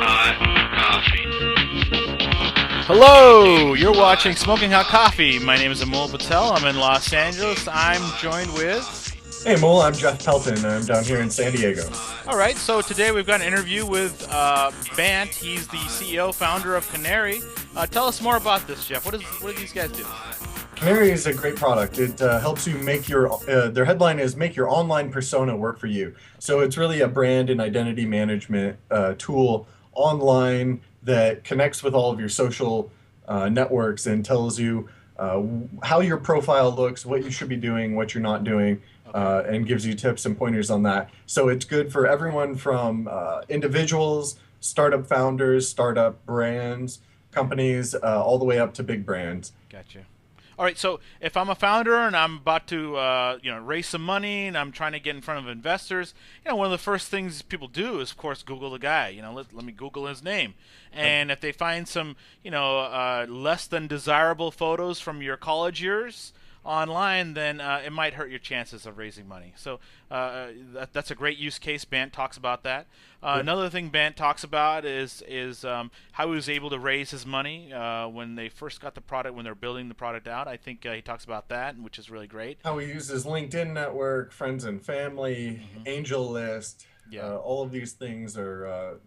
Hot coffee. Hello, you're watching Smoking Hot Coffee. My name is Amol Patel. I'm in Los Angeles. I'm joined with... Hey Mole, I'm Jeff Pelton. I'm down here in San Diego. All right, so today we've got an interview with Bant. He's the CEO, founder of Qnary. Tell us more about this, Jeff. What do these guys do? Qnary is a great product. It helps you make your, their headline is make your online persona work for you. So it's really a brand and identity management tool online that connects with all of your social networks and tells you how your profile looks, what you should be doing, what you're not doing, and gives you tips and pointers on that. So it's good for everyone from individuals, startup founders, startup brands, companies, all the way up to big brands. Gotcha. All right, so if I'm a founder and I'm about to raise some money and I'm trying to get in front of investors, one of the first things people do is, of course, Google the guy. Let me Google his name. And if they find some, less than desirable photos from your college years online, then it might hurt your chances of raising money. So that's a great use case. Bant talks about that. Another thing Bant talks about is how he was able to raise his money when they first got the product, when they're building the product out. I think he talks about that, which is really great. How he uses LinkedIn network, friends and family, angel list. Yeah. All of these things are,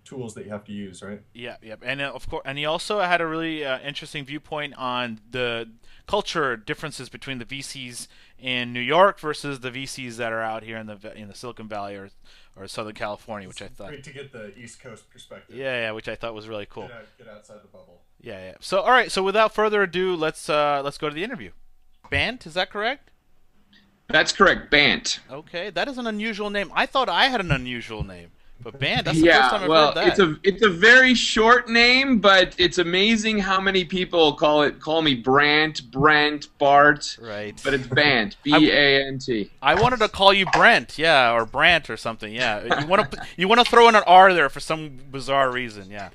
tools that you have to use, right? Yeah, and of course, and he also had a really interesting viewpoint on the culture differences between the VCs in New York versus the VCs that are out here in the Silicon Valley or Southern California, which I thought great to get the East Coast perspective. Yeah, which I thought was really cool. Get outside the bubble. Yeah. So all right, so without further ado, let's go to the interview. Bant, is that correct? That's correct, Bant. Okay, that is an unusual name. I thought I had an unusual name, but Bant, that's the first time I've heard that. It's a very short name, but it's amazing how many people call me Brant, Brent, Bart. Right. But it's Bant, B-A-N-T. I wanted to call you Brent, or Brant or something. Yeah, you want to throw in an R there for some bizarre reason. Yeah.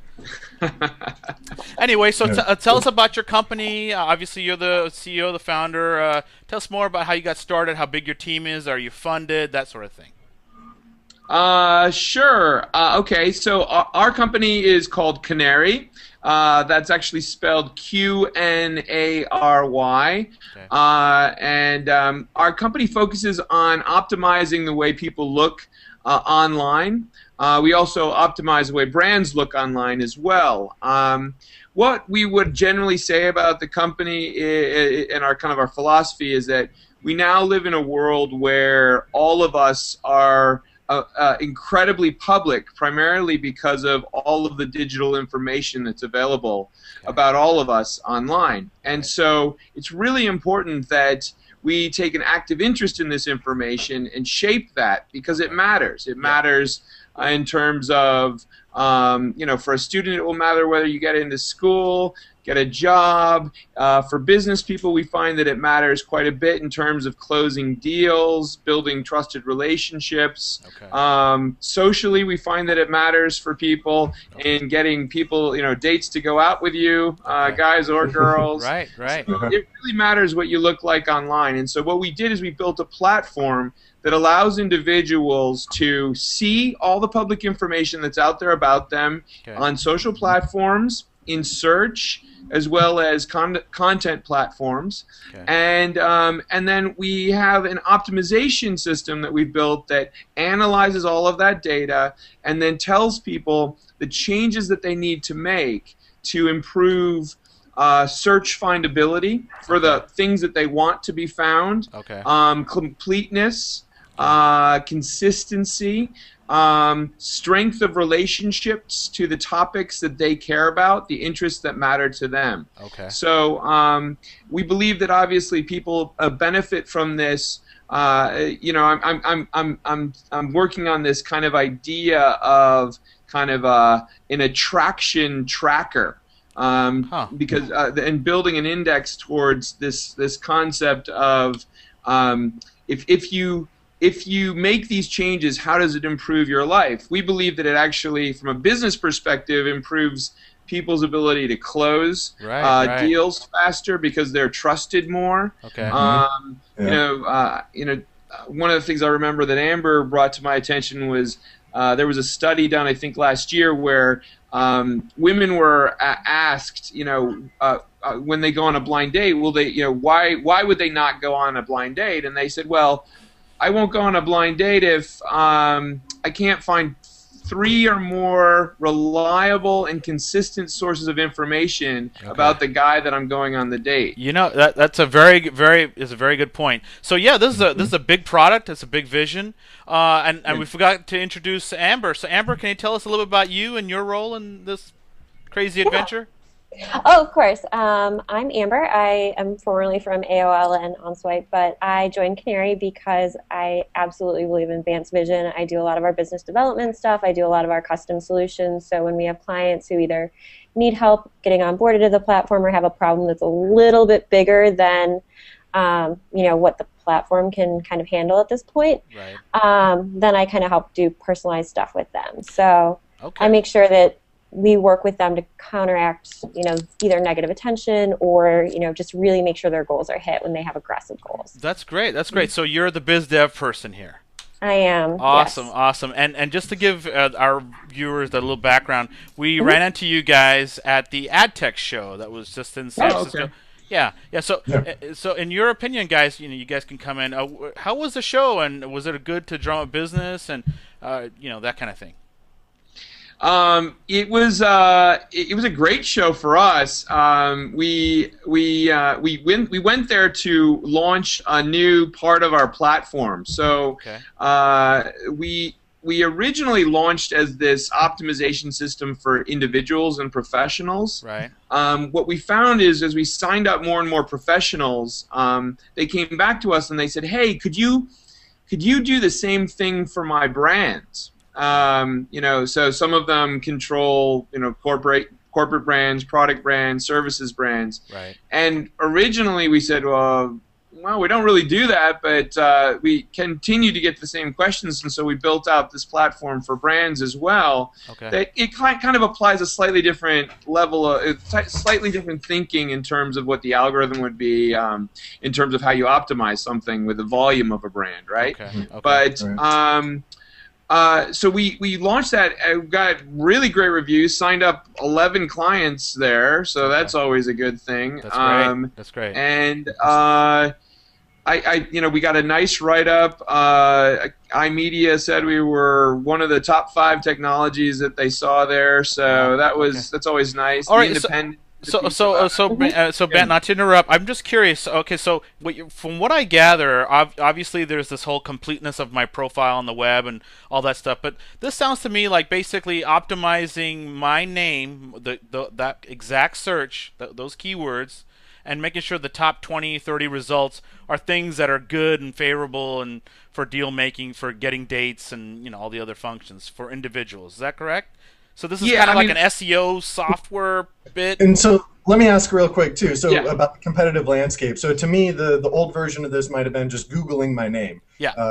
Anyway, so tell us about your company. Obviously, you're the CEO, the founder. Tell us more about how you got started, how big your team is, are you funded, that sort of thing. Sure. Okay, so our company is called Qnary. That's actually spelled Qnary. Okay. And our company focuses on optimizing the way people look online. We also optimize the way brands look online as well. What we would generally say about the company and our philosophy is that we now live in a world where all of us are incredibly public, primarily because of all of the digital information that's available about all of us online. And so it's really important that we take an active interest in this information and shape that, because it matters. It matters in terms of, for a student it will matter whether you get into school, get a job. For business people, we find that it matters quite a bit in terms of closing deals, building trusted relationships. Okay. Socially, we find that it matters for people in getting people, dates to go out with you, guys or girls. Right. So it really matters what you look like online. And so what we did is we built a platform that allows individuals to see all the public information that's out there about them on social platforms, in search, as well as content platforms. Okay. And then we have an optimization system that we've built that analyzes all of that data and then tells people the changes that they need to make to improve search findability for the things that they want to be found, completeness, consistency, strength of relationships to the topics that they care about, the interests that matter to them. Okay. So we believe that obviously people benefit from this. I'm working on this kind of idea of an attraction tracker. Because and building an index towards this concept of if you make these changes, how does it improve your life? We believe that it actually, from a business perspective, improves people's ability to close deals faster because they're trusted more. Okay. One of the things I remember that Amber brought to my attention was there was a study done, I think, last year where women were asked, when they go on a blind date, will they, why would they not go on a blind date? And they said, well, I won't go on a blind date if I can't find 3 or more reliable and consistent sources of information about the guy that I'm going on the date. That's a very good point. So yeah, this is a big product. It's a big vision. And we forgot to introduce Amber. So Amber, can you tell us a little bit about you and your role in this crazy adventure? Oh, of course. I'm Amber. I am formerly from AOL and OnSwipe, but I joined Qnary because I absolutely believe in Bant's vision. I do a lot of our business development stuff. I do a lot of our custom solutions. So when we have clients who either need help getting onboarded to the platform or have a problem that's a little bit bigger than what the platform can kind of handle at this point, then I kind of help do personalized stuff with them. So I make sure that we work with them to counteract, either negative attention or, just really make sure their goals are hit when they have aggressive goals. That's great. That's great. So you're the biz dev person here. I am. Awesome, yes. Awesome. And just to give our viewers a little background, we ran into you guys at the AdTech show that was just in San Francisco. Okay. Yeah. So in your opinion, guys, you guys can come in. How was the show, and was it good to drum up business and that kind of thing? It was a great show for us. We went there to launch a new part of our platform. So we originally launched as this optimization system for individuals and professionals. Right. What we found is as we signed up more and more professionals, they came back to us and they said, "Hey, could you do the same thing for my brands?" So some of them control, corporate brands, product brands, services brands. Right. And originally we said, well, we don't really do that, but we continue to get the same questions, and so we built out this platform for brands as well. That it kind of applies a slightly different level of, slightly different thinking in terms of what the algorithm would be, in terms of how you optimize something with the volume of a brand, right? But so we launched that. Got really great reviews. Signed up 11 clients there, so that's always a good thing. That's great. That's great. And we got a nice write-up. iMedia said we were one of the top 5 technologies that they saw there, so that's always nice. All right, So Bant, not to interrupt, I'm just curious. Okay, so from what I gather, obviously there's this whole completeness of my profile on the web and all that stuff, but this sounds to me like basically optimizing my name, that exact search, those keywords, and making sure the top 20, 30 results are things that are good and favorable and for deal making, for getting dates, and all the other functions for individuals. Is that correct? So this is kind of like an SEO software bit. And so let me ask real quick too. So about the competitive landscape. So to me, the old version of this might have been just Googling my name,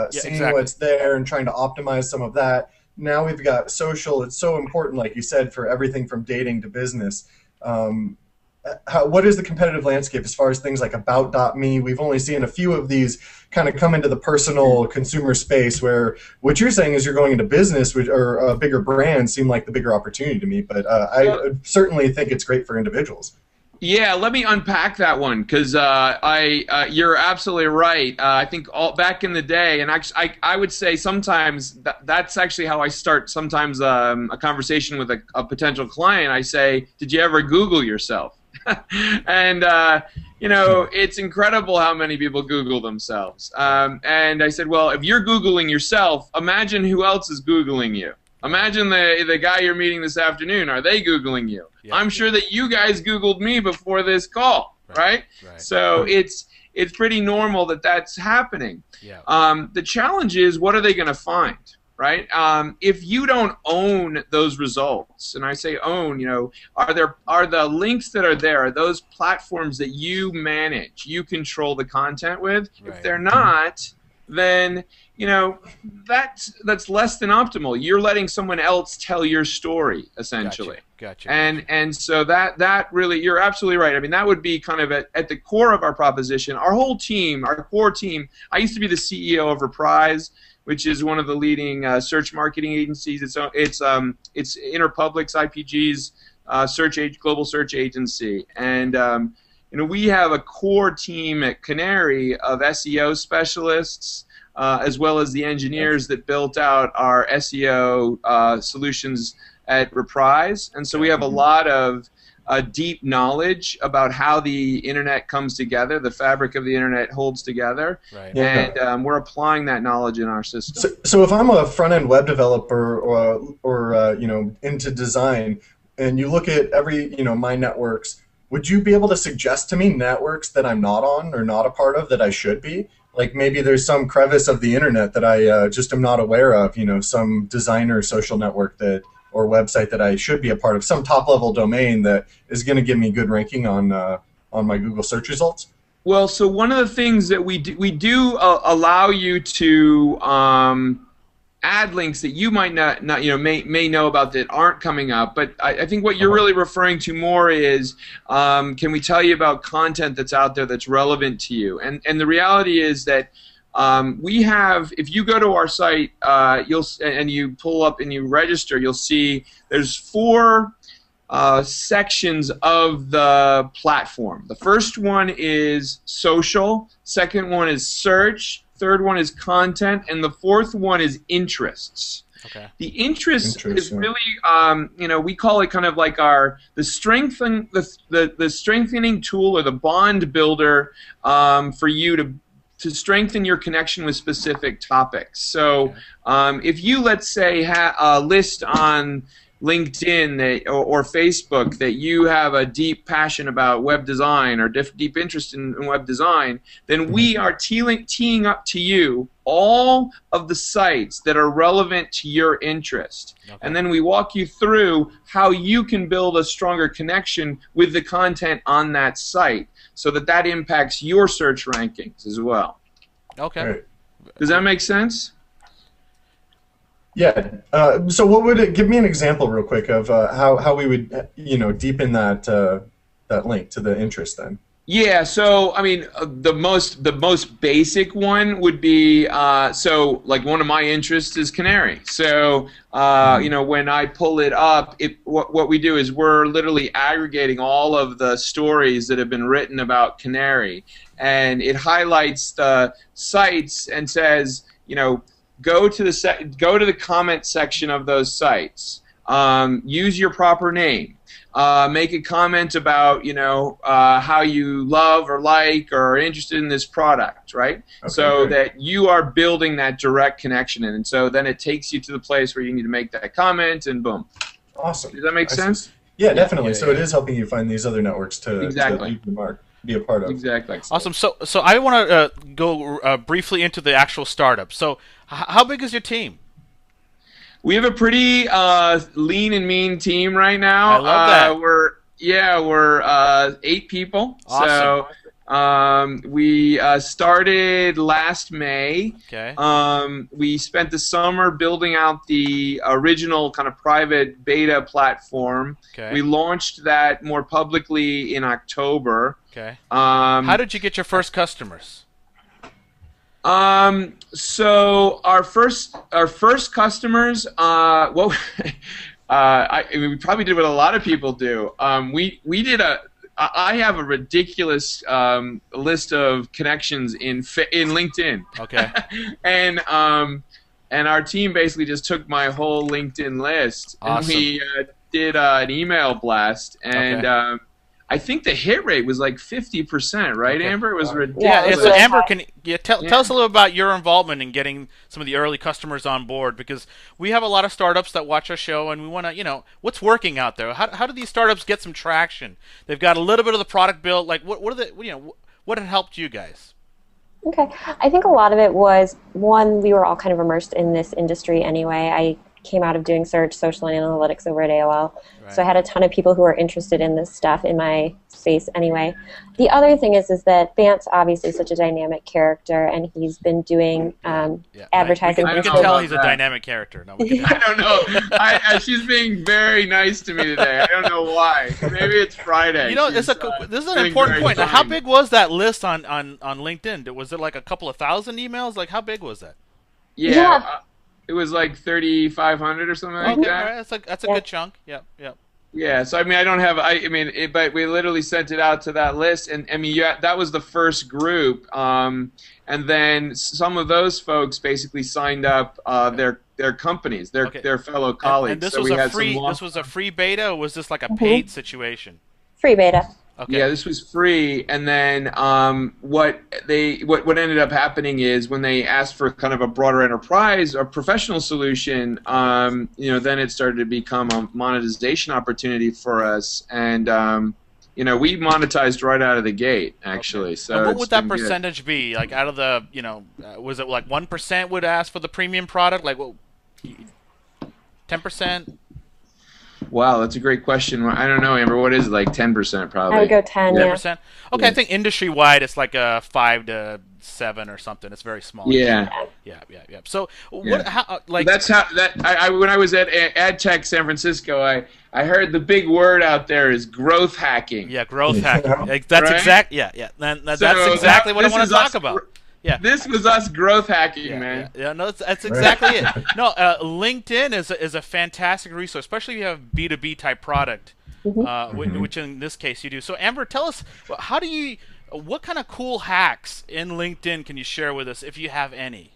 seeing what's there and trying to optimize some of that. Now we've got social. It's so important, like you said, for everything from dating to business. What is the competitive landscape as far as things like About.me? We've only seen a few of these kind of come into the personal consumer space, where what you're saying is you're going into business, or bigger brands seem like the bigger opportunity to me. But I certainly think it's great for individuals. Yeah, let me unpack that one, because you're absolutely right. I think back in the day, and I would say sometimes that's actually how I start sometimes a conversation with a potential client. I say, did you ever Google yourself? And it's incredible how many people Google themselves. And I said, well, if you're Googling yourself, imagine who else is Googling you. Imagine the guy you're meeting this afternoon. Are they Googling you? Yeah. I'm sure that you guys Googled me before this call, right? So it's pretty normal that that's happening. Yeah. The challenge is, what are they going to find? Right? If you don't own those results, and I say own, are the links that are there, are those platforms that you manage, you control the content with? Right. If they're not, then that's less than optimal. You're letting someone else tell your story, essentially. Gotcha. And so that really, you're absolutely right. I mean, that would be kind of at the core of our proposition. Our whole team, our core team. I used to be the CEO of Reprise. which is one of the leading search marketing agencies. It's Interpublic's IPG's global search agency, and we have a core team at Qnary of SEO specialists, as well as the engineers that built out our SEO solutions at Reprise, and so we have a lot of deep knowledge about how the internet comes together, the fabric of the internet holds together, right. And we're applying that knowledge in our system. So if I'm a front-end web developer or into design, and you look at every my networks, would you be able to suggest to me networks that I'm not on or not a part of that I should be? Like maybe there's some crevice of the internet that I just am not aware of, some designer social network or website that I should be a part of, some top-level domain that is going to give me good ranking on my Google search results? Well, so one of the things that we do allow you to add links that you might not may know about that aren't coming up, but I think what you're really referring to more is can we tell you about content that's out there that's relevant to you? And the reality is that we have, if you go to our site and you pull up and you register, you'll see there's 4 sections of the platform. The first one is social, second one is search, third one is content, and the fourth one is interests. Okay. The interest is really, we call it kind of like the strengthening tool or the bond builder for you to strengthen your connection with specific topics. So if you, let's say, list on LinkedIn or Facebook that you have a deep passion about web design or deep interest in web design, then we are teeing up to you all of the sites that are relevant to your interest. Okay. And then we walk you through how you can build a stronger connection with the content on that site so that impacts your search rankings as well. Okay. Right. Does that make sense? Yeah. So what would it give me an example real quick of how we would deepen that link to the interest then? Yeah, so I mean the most basic one would be so like one of my interests is Qnary. So when I pull it up, what we do is we're literally aggregating all of the stories that have been written about Qnary, and it highlights the sites and says, go to the comment section of those sites. Use your proper name. Make a comment about how you love or like or are interested in this product, right? Okay, so that you are building that direct connection, and so then it takes you to the place where you need to make that comment, and boom. Awesome. Does that make sense? Yeah, definitely. So it is helping you find these other networks to leave the mark, be a part of. Exactly. Awesome. So I want to go briefly into the actual startup. So how big is your team? We have a pretty lean and mean team right now. I love that. We're 8 people. Awesome. So we started last May. Okay. We spent the summer building out the original kind of private beta platform. Okay. We launched that more publicly in October. Okay. How did you get your first customers? So our first customers, we probably did what a lot of people do. I have a ridiculous list of connections in LinkedIn. Okay. and our team basically just took my whole LinkedIn list, Awesome. and we did an email blast, and Okay. I think the hit rate was like 50%, right, Okay. Amber? It was ridiculous. Yeah, so Amber, can you tell us a little about your involvement in getting some of the early customers on board? Because we have a lot of startups that watch our show, and we want to, what's working out there? How do these startups get some traction? They've got a little bit of the product built. Like, what had helped you guys? Okay, I think a lot of it was, one, we were all kind of immersed in this industry anyway. I came out of doing search, social, and analytics over at AOL. Right. So I had a ton of people who were interested in this stuff in my space anyway. The other thing is that Bant's obviously such a dynamic character, and he's been doing advertising. We can tell he's a dynamic character. No, I don't know. She's being very nice to me today. I don't know why. Maybe it's Friday. This is an important point. Now, how big was that list on LinkedIn? Was it like a couple of thousand emails? Like, how big was that? Yeah, Yeah. it was like 3,500 or something like Okay, all that. right, that's a Yeah. good chunk. Yep, yep. Yeah, so I mean, I don't have. I mean, but we literally sent it out to that list, and I mean, yeah, that was the first group, and then some of those folks basically signed up Okay. their companies, Okay. their fellow And colleagues. this So was we a had some free long. this was a free beta, or was this like a Hmm. paid situation? Free beta. Okay. Yeah, this was free, and then what ended up happening is when they asked for kind of a broader enterprise or professional solution, then it started to become a monetization opportunity for us, and we monetized right out of the gate, actually. Okay. So And what it's would that been good. percentage be? Like out of the, was it like 1% would ask for the premium product? Like what, 10%? Wow, that's a great question. I don't know, Amber. What is it, like 10% I would probably? go 10, Yeah. yeah. 10%? Okay, I Yeah. think industry wide it's like a 5 to 7 or something. It's very small. Yeah. Yeah, yeah, yeah. So Yeah. what? How? Like, That's how when I was at AdTech San Francisco, I heard the big word out there is growth hacking. yeah, growth Yeah. hacking. Like, that's Right? exact. Yeah, yeah. That's So exactly what I this want is to talk us about. Yeah. This was us growth hacking, Yeah, man. yeah. No, that's exactly it. No, LinkedIn is a fantastic resource, especially if you have B2B type product, which in this case you do. So, Amber, tell us, what kind of cool hacks in LinkedIn can you share with us if you have any?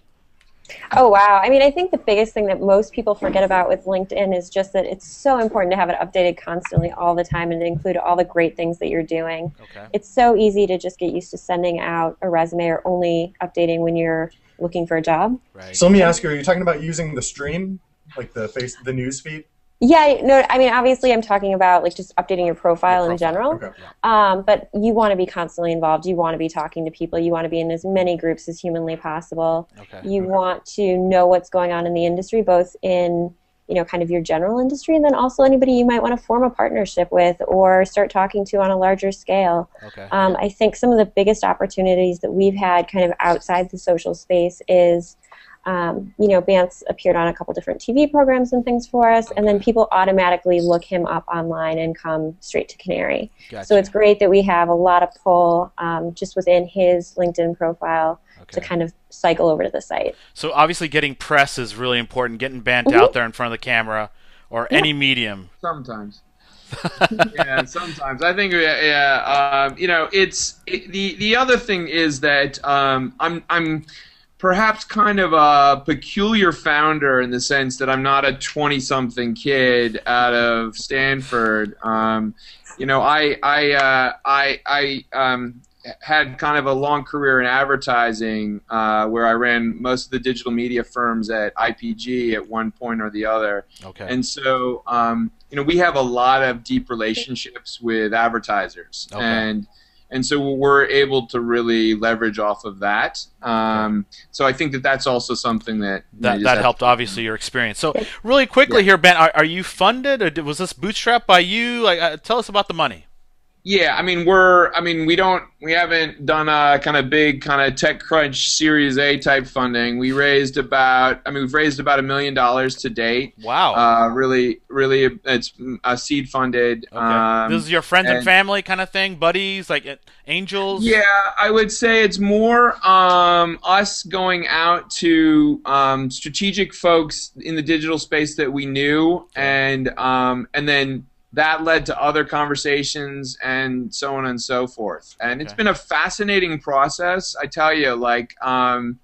Oh, wow. I mean, I think the biggest thing that most people forget about with LinkedIn is just that it's so important to have it updated constantly all the time and to include all the great things that you're doing. Okay. It's so easy to just get used to sending out a resume or only updating when you're looking for a job. Right. So let me ask you: are you talking about using the stream, like the news feed? Yeah, no, I mean, obviously I'm talking about like just updating your profile in general. Okay. But you want to be constantly involved. You want to be talking to people. You want to be in as many groups as humanly possible. Okay. You want to know what's going on in the industry, both in, kind of your general industry, and then also anybody you might want to form a partnership with or start talking to on a larger scale. Okay. I think some of the biggest opportunities that we've had kind of outside the social space is Bant's appeared on a couple different TV programs and things for us, and then people automatically look him up online and come straight to Qnary. Gotcha. So it's great that we have a lot of pull just within his LinkedIn profile to kind of cycle over to the site. So obviously getting press is really important, getting Bant out there in front of the camera or any medium. Sometimes. Yeah, sometimes. I think, the other thing is that I'm perhaps kind of a peculiar founder in the sense that I'm not a 20-something kid out of Stanford. I had kind of a long career in advertising where I ran most of the digital media firms at IPG at one point or the other. Okay. And so, we have a lot of deep relationships with advertisers. Okay. And so we're able to really leverage off of that. So I think that that's also something that helped obviously your experience. So really quickly here, Ben, are you funded or was this bootstrapped by you? Like, tell us about the money. Yeah, I mean we haven't done a kind of big kind of TechCrunch Series A type funding. We've raised about $1 million to date. Wow. Really, it's seed funded. Okay. This is your friends and family kind of thing, buddies, like angels. Yeah, I would say it's more us going out to strategic folks in the digital space that we knew, and then that led to other conversations and so on and so forth. And it's been a fascinating process. I tell you, like when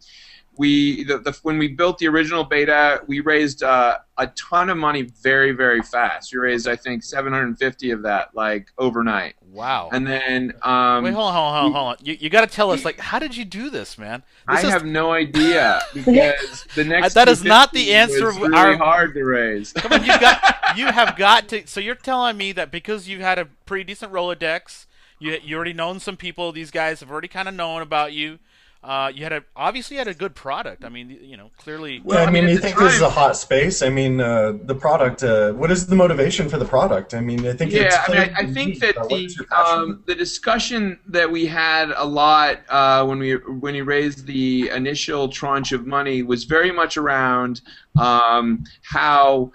we built the original beta, we raised a ton of money very, very fast. We raised, I think, 750 of that, like overnight. Wow. And then wait, hold on. You got to tell us, like, how did you do this, man? I have no idea because the next that is not the answer. Was really hard to raise. Come on, you have got to. So you're telling me that because you had a pretty decent Rolodex, you already known some people. These guys have already kind of known about you. You obviously had a good product. I mean, clearly. Well, I mean, you think this is a hot space? I mean, the product. What is the motivation for the product? I mean, I think. Yeah, I think that the discussion that we had a lot when we raised the initial tranche of money was very much around how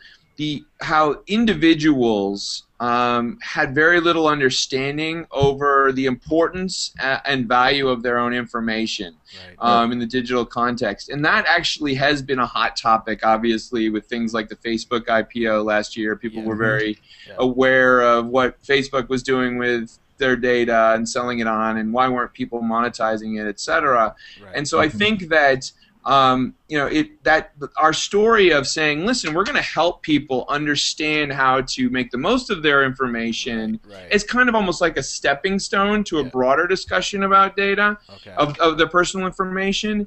how individuals had very little understanding over the importance and value of their own information in the digital context. And that actually has been a hot topic, obviously, with things like the Facebook IPO last year. People were very aware of what Facebook was doing with their data and selling it on, and why weren't people monetizing it, etc. And so I think that that our story of saying, listen, we're going to help people understand how to make the most of their information is kind of almost like a stepping stone to a broader discussion about data of their personal information.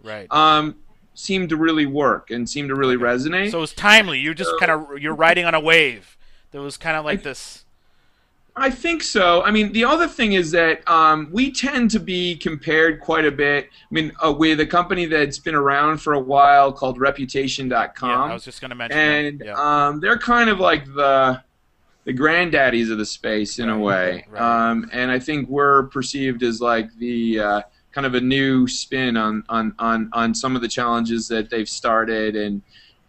Seemed to really work and seemed to really resonate. So it was timely. You're just you're riding on a wave. There was kind of like this. I think so. I mean, the other thing is that we tend to be compared quite a bit. I mean, with a company that's been around for a while called Reputation.com. Yeah, I was just going to mention that. And they're kind of like the granddaddies of the space in a way. And I think we're perceived as like the kind of a new spin on some of the challenges that they've started,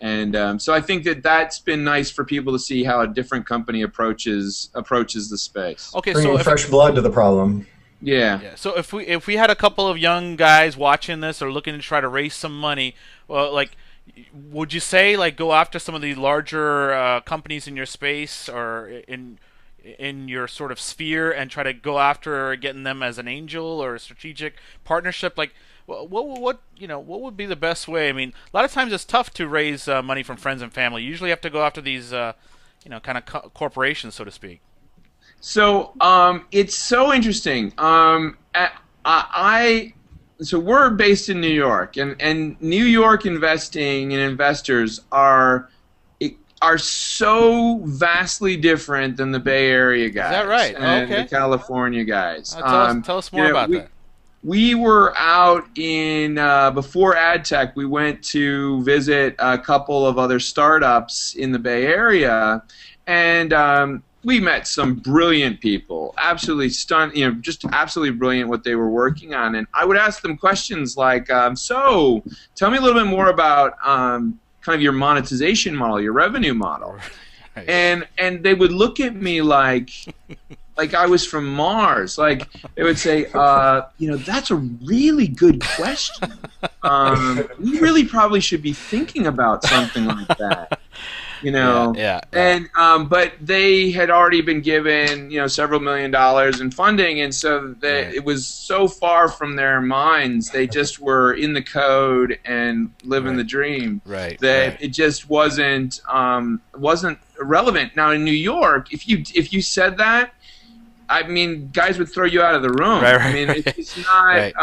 and so I think that that's been nice for people to see how a different company approaches the space. Okay, bringing fresh blood to the problem. Yeah. So if we had a couple of young guys watching this or looking to try to raise some money, well, like, would you say like go after some of the larger companies in your space or in your sort of sphere and try to go after getting them as an angel or a strategic partnership? Like, what would be the best way? I mean, a lot of times it's tough to raise money from friends and family. You usually have to go after these kind of corporations, so to speak. So it's so interesting. So we're based in New York, and New York investing and investors are so vastly different than the Bay Area guys. Is that right? And the California guys. Tell us more about that. We were out in, before AdTech, we went to visit a couple of other startups in the Bay Area, and we met some brilliant people, absolutely just absolutely brilliant what they were working on. And I would ask them questions like, so tell me a little bit more about kind of your monetization model, your revenue model. And they would look at me like I was from Mars. Like, they would say, that's a really good question. We really probably should be thinking about something like that. And but they had already been given several $1 million in funding, and so it was so far from their minds. They just were in the code and living the dream. It just wasn't relevant. Now in New York, if you said that, I mean, guys would throw you out of the room. I mean, it's not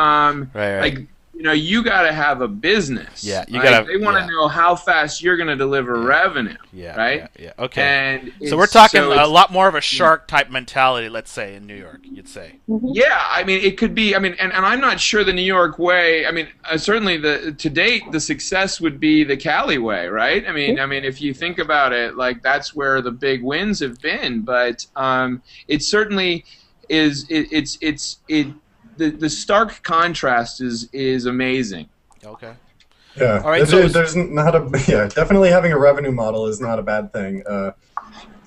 like, you got to have a business. Yeah, you got. They want to know how fast you're going to deliver revenue. Okay. And so we're talking a lot more of a shark type mentality, let's say, in New York. You'd say. Yeah, I mean, it could be. I mean, and I'm not sure the New York way. I mean, certainly to date the success would be the Cali way, right? I mean, if you think about it, like that's where the big wins have been. But it certainly is. The stark contrast is amazing. Okay. Yeah. All right. Definitely having a revenue model is not a bad thing.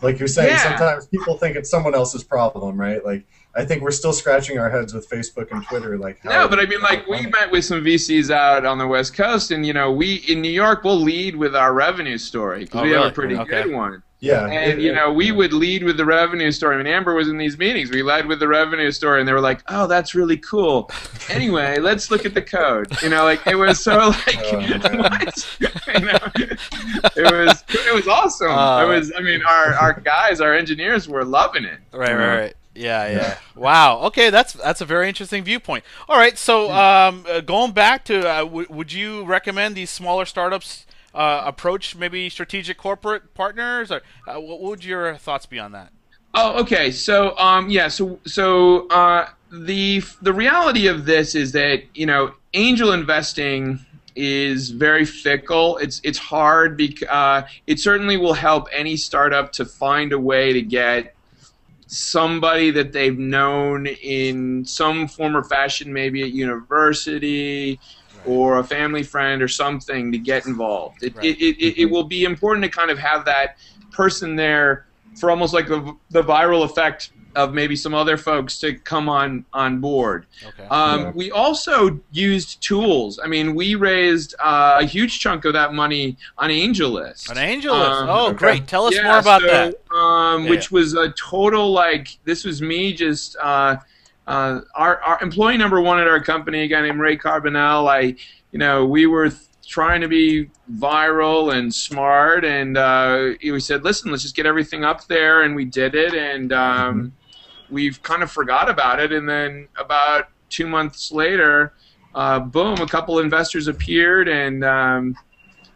Like you're saying, sometimes people think it's someone else's problem, right? Like, I think we're still scratching our heads with Facebook and Twitter. Like, no, but I mean, like, we met with some VCs out on the West Coast, and we in New York we'll lead with our revenue story because we have a pretty good one. Yeah, and we would lead with the revenue story. I mean, Amber was in these meetings. We led with the revenue story, and they were like, "Oh, that's really cool." Anyway, let's look at the code. Like it was so like, it was awesome. I mean, our guys, our engineers were loving it. Right. Yeah. Wow. Okay, that's a very interesting viewpoint. All right, so going back to, would you recommend these smaller startups approach maybe strategic corporate partners, or what would your thoughts be on that? Oh, okay. So the reality of this is that angel investing is very fickle. It's hard because it certainly will help any startup to find a way to get somebody that they've known in some form or fashion, maybe at university or a family friend or something, to get involved. It will be important to kind of have that person there for almost like the viral effect of maybe some other folks to come on board. Okay. We also used tools. I mean, we raised a huge chunk of that money on AngelList. An AngelList. Okay. Great. Tell us more about that. Which was a total, like, this was me just our employee number one at our company, a guy named Ray Carbonell. We were trying to be viral and smart, and we said, listen, let's just get everything up there, and we did it, and we've kind of forgot about it, and then about 2 months later, boom, a couple investors appeared, and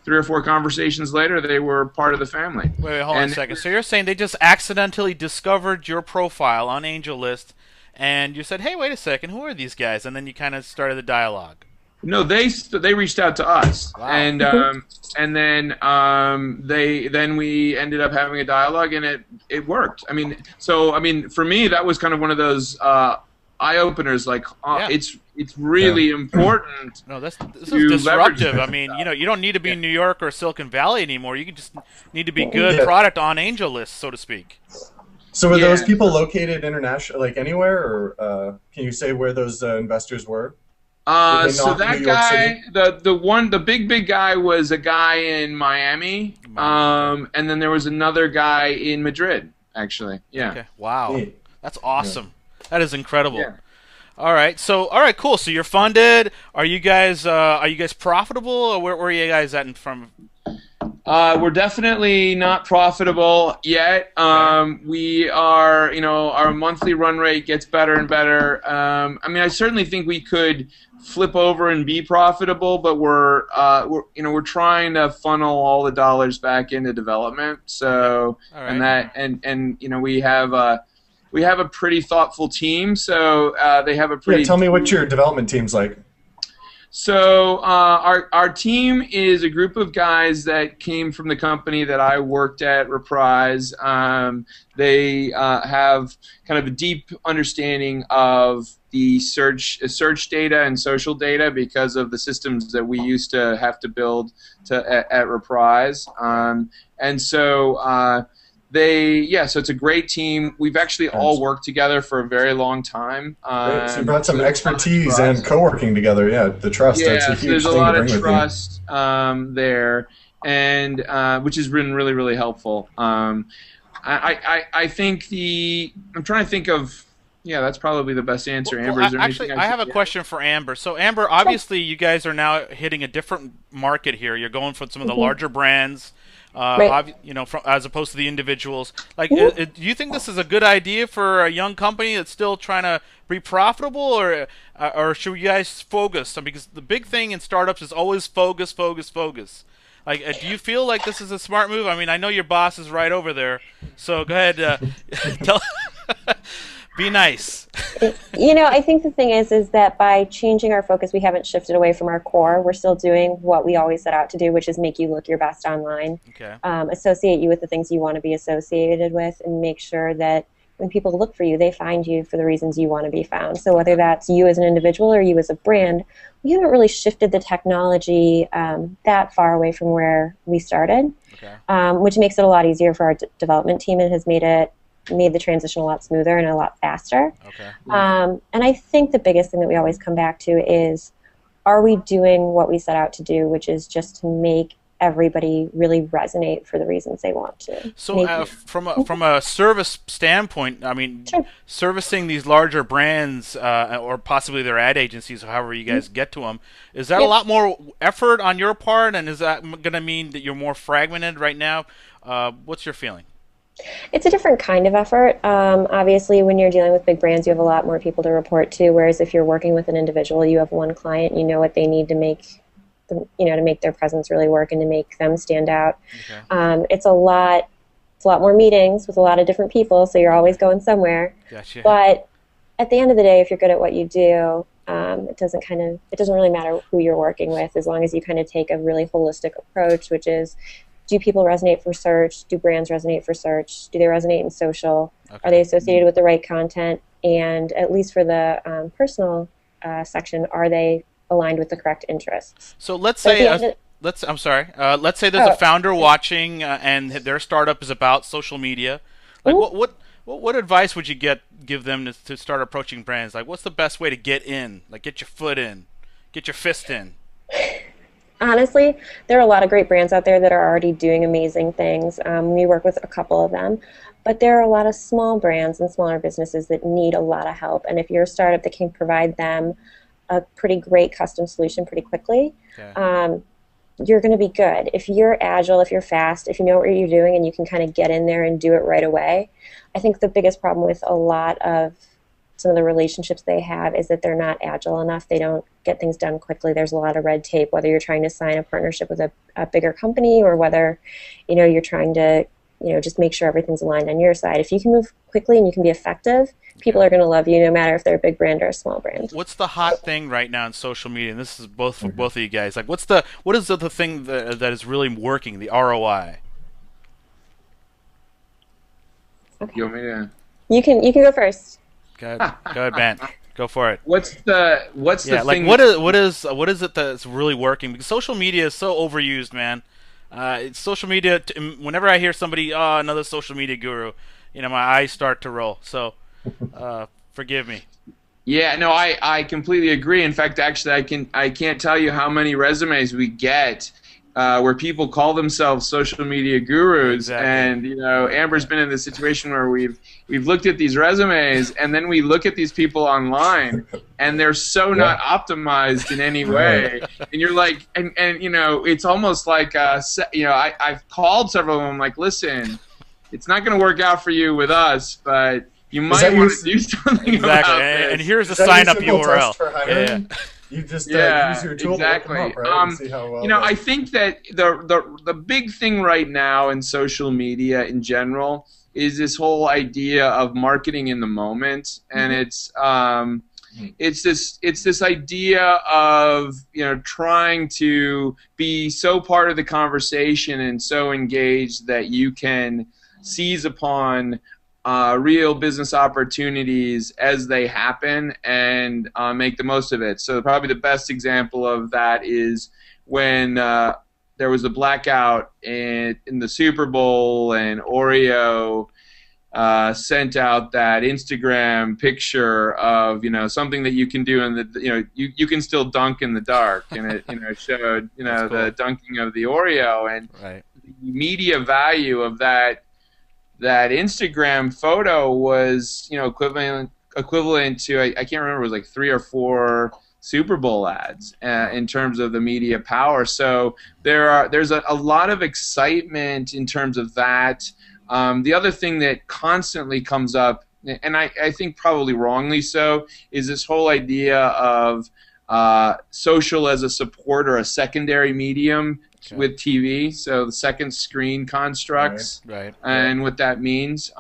3 or 4 conversations later, they were part of the family. Wait, hold on a second. So you're saying they just accidentally discovered your profile on AngelList, and you said, hey, wait a second, who are these guys? And then you kind of started the dialogue. No, they reached out to us, Wow. and then we ended up having a dialogue, and it worked. I mean, for me, that was kind of one of those eye openers. Like, Yeah. it's really important. No, this is to disruptive. leverage I mean, you don't need to be in New York or Silicon Valley anymore. You just need to be good product on AngelList, so to speak. So were those people located international, like anywhere, or can you say where those investors were? So that guy, the big guy was a guy in Miami, and then there was another guy in Madrid, actually. Yeah. Okay. Wow. Yeah. That's awesome. That is incredible. Yeah. All right, cool. So you're funded. Are you guys profitable? Or where are you guys at from? We're definitely not profitable yet. We are, our monthly run rate gets better and better. I mean, I certainly think we could flip over and be profitable, but we're trying to funnel all the dollars back into development. So, All right. and we have a pretty thoughtful team. So they have a pretty. Yeah, tell me what your development team's like. So our team is a group of guys that came from the company that I worked at, Reprise. They have kind of a deep understanding of the search data and social data because of the systems that we used to have to build at Reprise. And so so it's a great team. We've actually all worked together for a very long time. So you brought some expertise and co-working together. Yeah, the trust. Yeah, that's a huge so there's thing a lot to of bring trust there, and which has been really, really helpful. I think I'm trying to think of. Yeah, that's probably the best answer. Amber, is there actually, anything I have a question for Amber. So, Amber, obviously, you guys are now hitting a different market here. You're going for some of the larger brands, Right. as opposed to the individuals. Like, do you think this is a good idea for a young company that's still trying to be profitable, or should you guys focus? Because the big thing in startups is always focus, focus, focus. Like, do you feel like this is a smart move? I mean, I know your boss is right over there, so go ahead, tell. Be nice. I think the thing is that by changing our focus, we haven't shifted away from our core. We're still doing what we always set out to do, which is make you look your best online, Okay. Associate you with the things you want to be associated with, and make sure that when people look for you, they find you for the reasons you want to be found. So whether that's you as an individual or you as a brand, we haven't really shifted the technology that far away from where we started, which makes it a lot easier for our development team and has made the transition a lot smoother and a lot faster. Okay. And I think the biggest thing that we always come back to is, are we doing what we set out to do, which is just to make everybody really resonate for the reasons they want to. So from a service standpoint, I mean, servicing these larger brands or possibly their ad agencies, however you guys get to them, is that a lot more effort on your part, and is that going to mean that you're more fragmented right now? What's your feeling? It's a different kind of effort. Obviously, when you're dealing with big brands, you have a lot more people to report to, whereas if you're working with an individual, you have one client, you know what they need to make to make their presence really work and to make them stand out. Okay. It's a lot more meetings with a lot of different people, so you're always going somewhere. Gotcha. But at the end of the day, if you're good at what you do, it doesn't really matter who you're working with, as long as you kind of take a really holistic approach, which is, do people resonate for search? Do brands resonate for search? Do they resonate in social? Okay. Are they associated with the right content? And at least for the personal section, are they aligned with the correct interests? So let's say I'm sorry. Let's say there's a founder watching, and their startup is about social media. Like, what advice would you give them to start approaching brands? Like, what's the best way to get in? Like, get your foot in, get your fist in. Honestly, there are a lot of great brands out there that are already doing amazing things. We work with a couple of them, but there are a lot of small brands and smaller businesses that need a lot of help. And if you're a startup that can provide them a pretty great custom solution pretty quickly, you're going to be good. If you're agile, if you're fast, if you know what you're doing and you can kind of get in there and do it right away. I think the biggest problem with a lot of some of the relationships they have is that they're not agile enough. They don't get things done quickly. There's a lot of red tape, whether you're trying to sign a partnership with a bigger company or whether, you're trying to, just make sure everything's aligned on your side. If you can move quickly and you can be effective, people are going to love you no matter if they're a big brand or a small brand. What's the hot thing right now in social media? And this is both for both of you guys. Like, what is the thing that is really working, the ROI? Okay. You want me to? You can go first. Go ahead, Bant. Go for it. What's the like thing? what is it that's really working? Because social media is so overused, man. It's social media. Whenever I hear somebody, another social media guru, my eyes start to roll. So, forgive me. Yeah, no, I completely agree. In fact, actually, I can't tell you how many resumes we get where people call themselves social media gurus, exactly. and Amber's been in this situation where we've looked at these resumes, and then we look at these people online, and they're so not optimized in any way, and you're like, and it's almost like I've called several of them, like, listen, it's not going to work out for you with us, but you might want to do something about this. And here's a sign-up URL. Yeah. You just use your tool to look them up, right? And see how well I think that the big thing right now in social media in general is this whole idea of marketing in the moment, and it's this idea of trying to be so part of the conversation and so engaged that you can seize upon real business opportunities as they happen and make the most of it. So probably the best example of that is when there was a blackout in the Super Bowl, and Oreo sent out that Instagram picture of something that you can do, and you can still dunk in the dark, and it showed cool. the dunking of the Oreo, and the media value of that Instagram photo was equivalent to I can't remember, it was like 3 or 4 Super Bowl ads in terms of the media power. So there's a lot of excitement in terms of that. The other thing that constantly comes up, and I think probably wrongly so, is this whole idea of social as a support or a secondary medium with TV, so the second screen constructs, and what that means.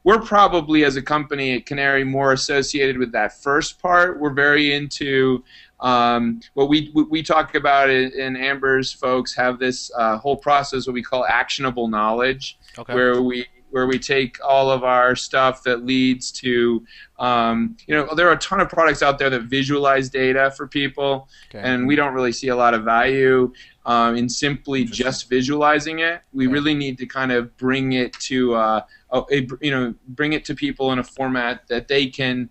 We're probably, as a company at Qnary, more associated with that first part. We're very into what we talk about, and Amber's folks have this whole process, what we call actionable knowledge, where we take all of our stuff that leads to, there are a ton of products out there that visualize data for people, and we don't really see a lot of value in simply just visualizing it. We really need to kind of bring it to, bring it to people in a format that they can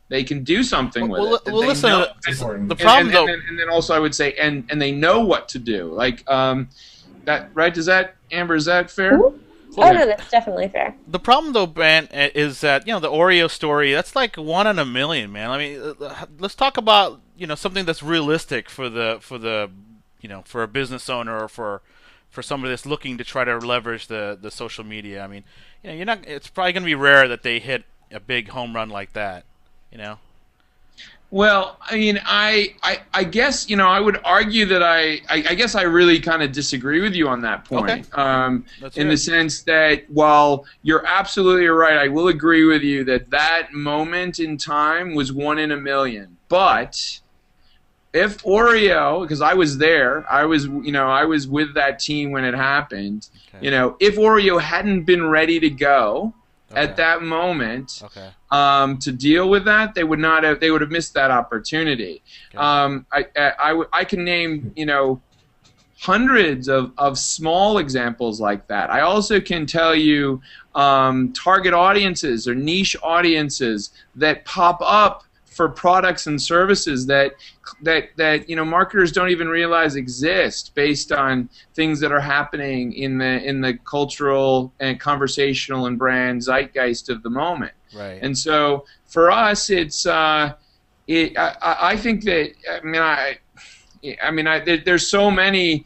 do something with it. Well, listen. The problem, though, and then also I would say, and they know what to do. Like that, right? Amber? Is that fair? Mm-hmm. Oh, no, that's definitely fair. The problem, though, Bant, is that the Oreo story, that's like 1 in a million, man. I mean, let's talk about something that's realistic for for a business owner, or for somebody that's looking to try to leverage the social media. I mean, you're not. It's probably going to be rare that they hit a big home run like that. Well, I mean, I guess I would argue that I guess I really kind of disagree with you on that point. In the sense that while you're absolutely right, I will agree with you that moment in time was 1 in a million. But if Oreo, because I was there, I was with that team when it happened. If Oreo hadn't been ready to go at that moment to deal with that, they would have missed that opportunity. I can name hundreds of small examples like that. I also can tell you target audiences or niche audiences that pop up for products and services that marketers don't even realize exist based on things that are happening in the cultural and conversational and brand zeitgeist of the moment. Right. And so for us, it's I think that there's so many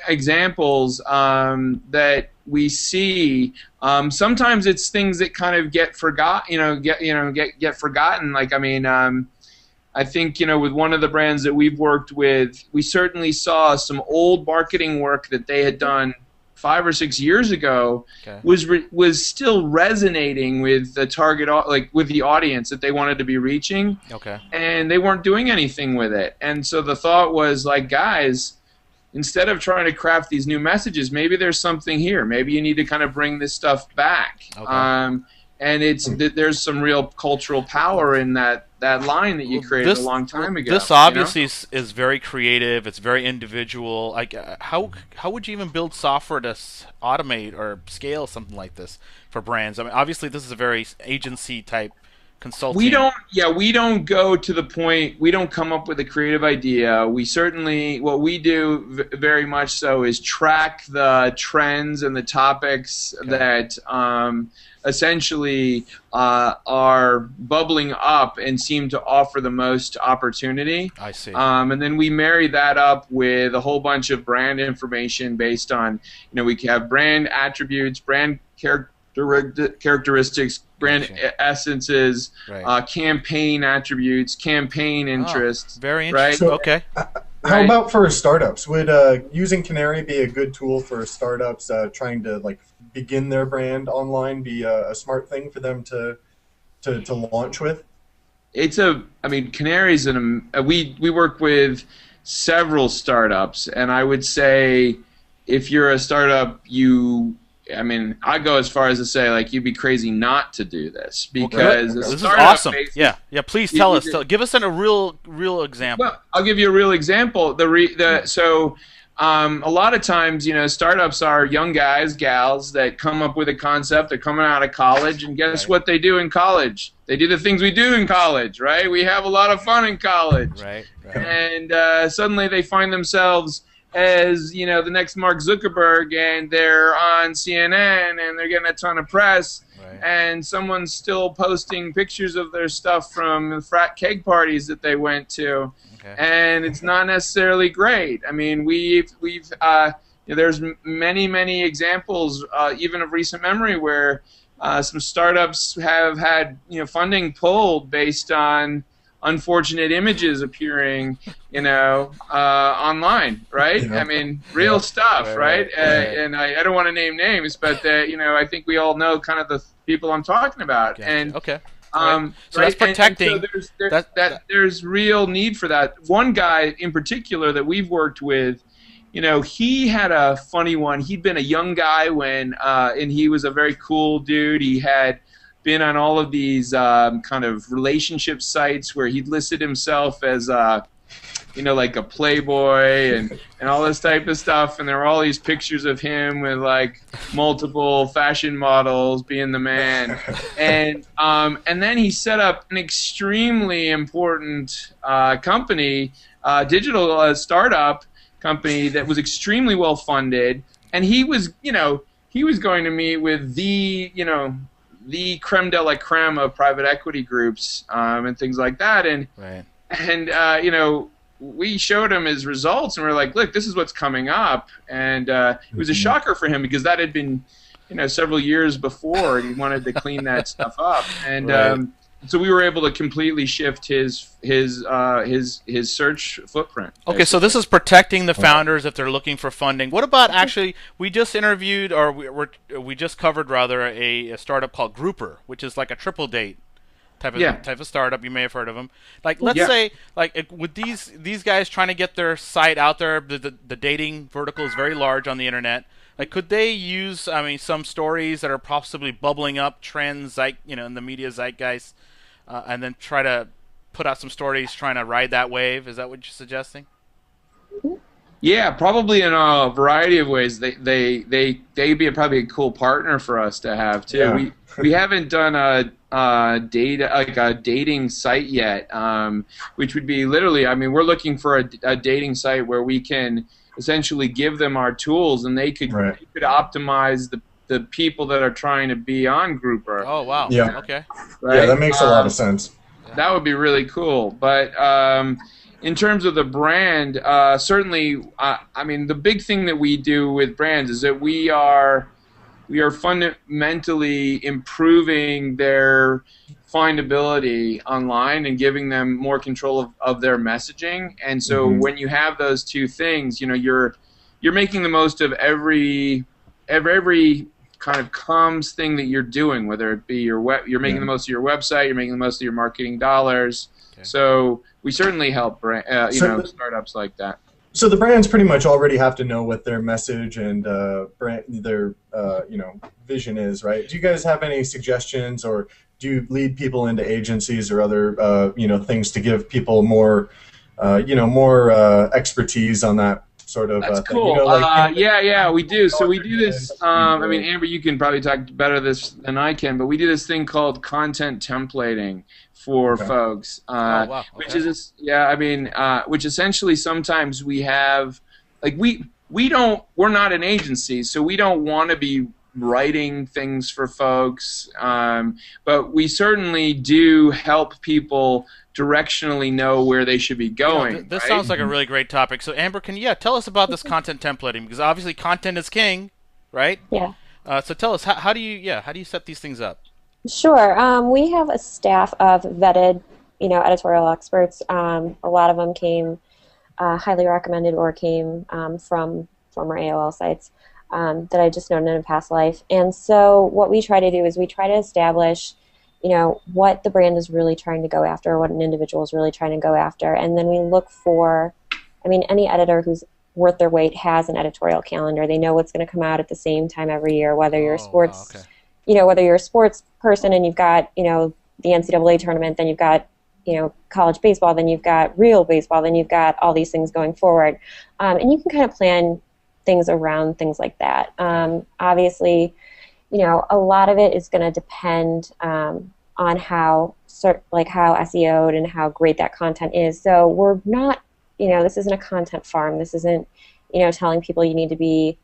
examples that we see. Sometimes it's things that kind of get forgotten. Get forgotten. Like I think with one of the brands that we've worked with, we certainly saw some old marketing work that they had done 5 or 6 years ago was still resonating with the target, with the audience that they wanted to be reaching. Okay. And they weren't doing anything with it. And so the thought was like, guys, instead of trying to craft these new messages, maybe there's something here. Maybe you need to kind of bring this stuff back. Okay. And there's some real cultural power in that line that you created a long time ago. This obviously is very creative. It's very individual. Like, how would you even build software to automate or scale something like this for brands? I mean, obviously this is a very agency type consulting. We don't go to the point. We don't come up with a creative idea. We certainly, what we do very much so is track the trends and the topics that essentially are bubbling up and seem to offer the most opportunity. I see. And then we marry that up with a whole bunch of brand information based on, we have brand attributes, brand characteristics, brand essences, campaign attributes, campaign interests. Very interesting. Right? Okay. How about for startups? Would using Qnary be a good tool for startups trying to begin their brand online? Be a smart thing for them to launch with? Qnary's we work with several startups, and I would say if you're a startup, I go as far as to say, you'd be crazy not to do this, because this is awesome. Yeah. Please tell us. Give us a real example. Well, I'll give you a real example. A lot of times, startups are young guys, gals that come up with a concept. They're coming out of college, and guess what they do in college? They do the things we do in college, right? We have a lot of fun in college, right. And suddenly they find themselves as the next Mark Zuckerberg, and they're on CNN and they're getting a ton of press, and someone's still posting pictures of their stuff from frat keg parties that they went to, and it's not necessarily great. There's many examples, even of recent memory, where some startups have had funding pulled based on unfortunate images appearing, online, right? Real stuff, right? And I don't want to name names, but I think we all know kind of the people I'm talking about. Gotcha. And so that's protecting. And so there's real need for that. One guy in particular that we've worked with, he had a funny one. He'd been a young guy and he was a very cool dude. He had been on all of these kind of relationship sites where he'd listed himself as like a playboy and all this type of stuff, and there were all these pictures of him with multiple fashion models being the man, and then he set up an extremely important company, digital startup company that was extremely well funded, and he was going to meet with the creme de la creme of private equity groups and things like that, and we showed him his results, and we were like, look, this is what's coming up, and it was a shocker for him because that had been several years before, and he wanted to clean that stuff up, and so we were able to completely shift his search footprint. Okay, so this is protecting the founders if they're looking for funding. What about we just interviewed, or we just covered rather, a startup called Grouper, which is like a triple date type of startup. You may have heard of them. Let's say with these guys trying to get their site out there, the dating vertical is very large on the internet. Could they use some stories that are possibly bubbling up trends in the media zeitgeist, and then try to put out some stories trying to ride that wave? Is that what you're suggesting? Yeah, probably in a variety of ways. They'd be probably a cool partner for us to have too. Yeah. We haven't done a dating site yet, which would be literally. I mean, we're looking for a dating site where we can essentially give them our tools, and Right. they could optimize the people that are trying to be on Grouper. Oh wow. Yeah. Okay. Right? Yeah, that makes a lot of sense. That would be really cool. But in terms of the brand, certainly, I mean, the big thing that we do with brands is that we are fundamentally improving their findability online and giving them more control of their messaging. And so when you have those two things, you know, you're making the most of every kind of comms thing that you're doing, whether it be you're making the most of your website, you're making the most of your marketing dollars. Okay. So we certainly help startups like that. So the brands pretty much already have to know what their message and their vision is, right? Do you guys have any suggestions, or do you lead people into agencies or other things to give people more expertise on that sort of That's thing? cool. Yeah, we do. So we do this. I mean, brand. Amber, you can probably talk better this than I can, but we do this thing called content templating for folks. Wow. Okay. Which essentially sometimes we have, like, we're not an agency, so we don't want to be writing things for folks, but we certainly do help people directionally know where they should be going. This right? sounds like a really great topic. So Amber, can you tell us about this content templating? Because obviously content is king, right? Yeah. So tell us, how do you set these things up? Sure. We have a staff of vetted, editorial experts. A lot of them came highly recommended or came from former AOL sites that I just known in a past life. And so what we try to do is we try to establish, what the brand is really trying to go after, what an individual is really trying to go after. And then we look for, any editor who's worth their weight has an editorial calendar. They know what's going to come out at the same time every year, whether you're a sports, whether you're a sports person and you've got, the NCAA tournament, then you've got, college baseball, then you've got real baseball, then you've got all these things going forward. And you can kind of plan things around things like that. Obviously, a lot of it is going to depend on how SEO'd and how great that content is. So we're not, this isn't a content farm. This isn't, telling people you need to be,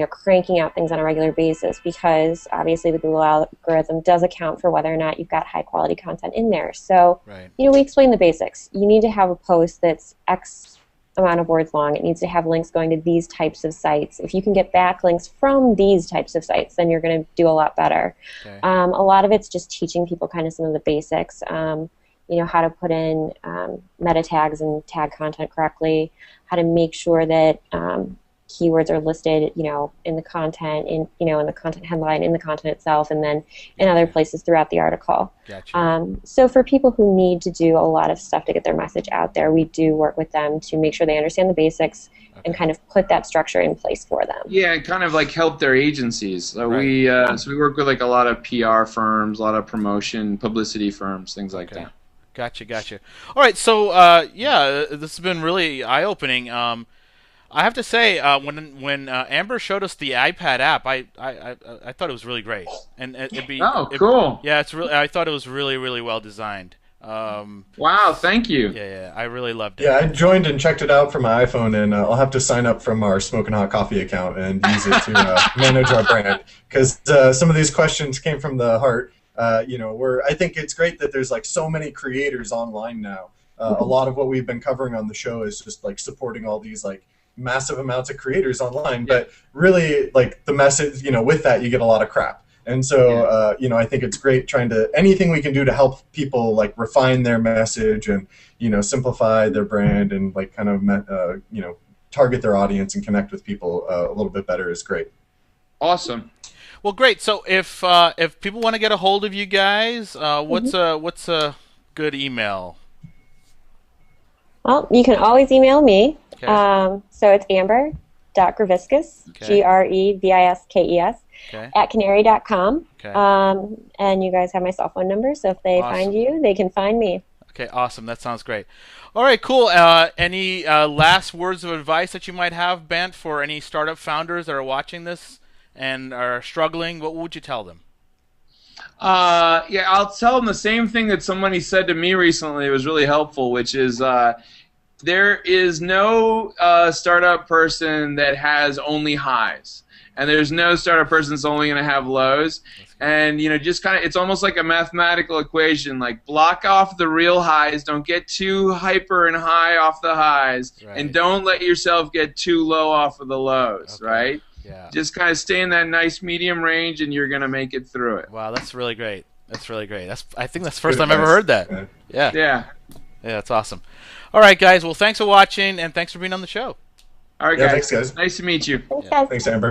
cranking out things on a regular basis, because obviously the Google algorithm does account for whether or not you've got high quality content in there. So, we explain the basics. You need to have a post that's X amount of words long. It needs to have links going to these types of sites. If you can get backlinks from these types of sites, then you're going to do a lot better. Okay. A lot of it's just teaching people kind of some of the basics, how to put in meta tags and tag content correctly, how to make sure that keywords are listed, in the content, in the content headline, in the content itself, and then in other places throughout the article. Gotcha. So for people who need to do a lot of stuff to get their message out there, we do work with them to make sure they understand the basics and kind of put that structure in place for them. Yeah, and kind of like help their agencies. So we work with like a lot of PR firms, a lot of promotion, publicity firms, things like that. Gotcha. All right, so this has been really eye-opening. I have to say, when Amber showed us the iPad app, I thought it was really great, and cool. Yeah, it's really. I thought it was really, really well designed. Wow, thank you. Yeah, I really loved it. Yeah, I joined and checked it out from my iPhone, and I'll have to sign up from our Smoking Hot Coffee account and use it to manage our brand, because some of these questions came from the heart. I think it's great that there's like so many creators online now. A lot of what we've been covering on the show is just like supporting all these like massive amounts of creators online, but really like the message, with that you get a lot of crap. And so, I think it's great anything we can do to help people like refine their message and, simplify their brand and like kind of, target their audience and connect with people a little bit better is great. Awesome. Well, great. So if people want to get a hold of you guys, what's a good email? Well, you can always email me. Okay. So it's amber.greviskes, Greviskes, at Qnary.com. Okay. And you guys have my cell phone number, so if they find you, they can find me. Okay, awesome. That sounds great. All right, cool. Any last words of advice that you might have, Bant, for any startup founders that are watching this and are struggling? What would you tell them? Yeah, I'll tell them the same thing that somebody said to me recently. It was really helpful, which is there is no startup person that has only highs, and there's no startup person that's only going to have lows. And just kind of, it's almost like a mathematical equation. Like, block off the real highs, don't get too hyper and high off the highs, and don't let yourself get too low off of the lows. Right? Yeah. Just kind of stay in that nice medium range, and you're gonna make it through it. Wow, that's really great. That's really great. I think that's the first time I've ever heard that. Yeah. Yeah. Yeah, that's awesome. All right, guys. Well, thanks for watching, and thanks for being on the show. All right, Yeah, guys. thanks, guys. Nice to meet you. Thanks, guys. Thanks, Amber.